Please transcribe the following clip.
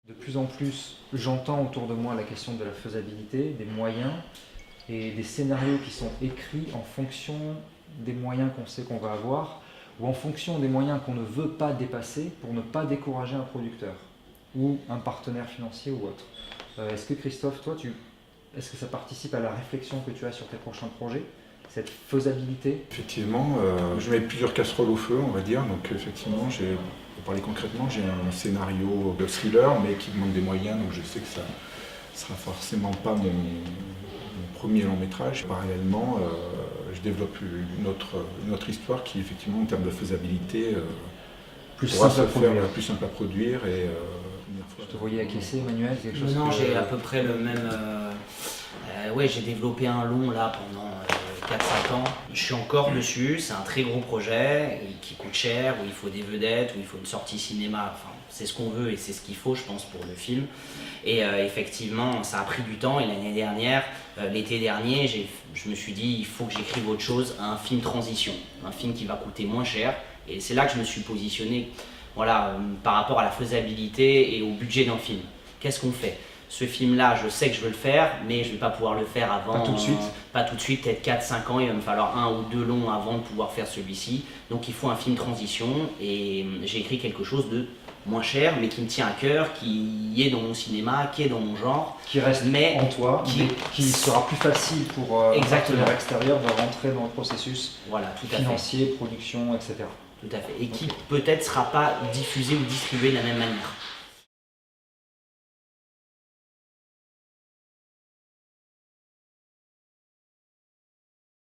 De plus en plus, j'entends autour de moi la question de la faisabilité, des moyens et des scénarios qui sont écrits en fonction des moyens qu'on sait qu'on va avoir ou en fonction des moyens qu'on ne veut pas dépasser pour ne pas décourager un producteur ou un partenaire financier ou autre. Est-ce que Christophe, toi, est-ce que ça participe à la réflexion que tu as sur tes prochains projets, cette faisabilité? Effectivement, je mets plusieurs casseroles au feu, on va dire. Donc effectivement, pour parler concrètement, j'ai un scénario de thriller, mais qui demande des moyens, donc je sais que ça ne sera forcément pas mon premier long métrage. Parallèlement, je développe une autre histoire qui, effectivement, en termes de faisabilité, Plus pourra simple à se faire produire. plus simple à produire. Et, Je te voyais acquiescer, Emmanuel, quelque chose Non, que... j'ai à peu près le même. Ouais, j'ai développé un long là pendant 4-5 ans. Je suis encore dessus, c'est un très gros projet qui coûte cher, où il faut des vedettes, où il faut une sortie cinéma. Enfin, c'est ce qu'on veut et c'est ce qu'il faut, je pense, pour le film. Et effectivement, ça a pris du temps. Et l'année dernière, l'été dernier, je me suis dit, il faut que j'écrive autre chose, un film transition, un film qui va coûter moins cher. Et c'est là que je me suis positionné. Voilà, par rapport à la faisabilité et au budget d'un film. Qu'est-ce qu'on fait? Ce film-là, je sais que je veux le faire, mais je ne vais pas pouvoir le faire avant. Pas tout de suite. Pas tout de suite, peut-être 4-5 ans. Il va me falloir 1 ou 2 longs avant de pouvoir faire celui-ci. Donc il faut un film transition et j'ai écrit quelque chose de moins cher, mais qui me tient à cœur, qui est dans mon cinéma, qui est dans mon genre. Qui reste mais en toi, mais qui sera plus facile pour un Exactement. partenaire extérieur de rentrer dans le processus Voilà, tout à fait. financier, production, etc. Tout à fait. Et qui peut-être ne sera pas diffusé ou distribué de la même manière.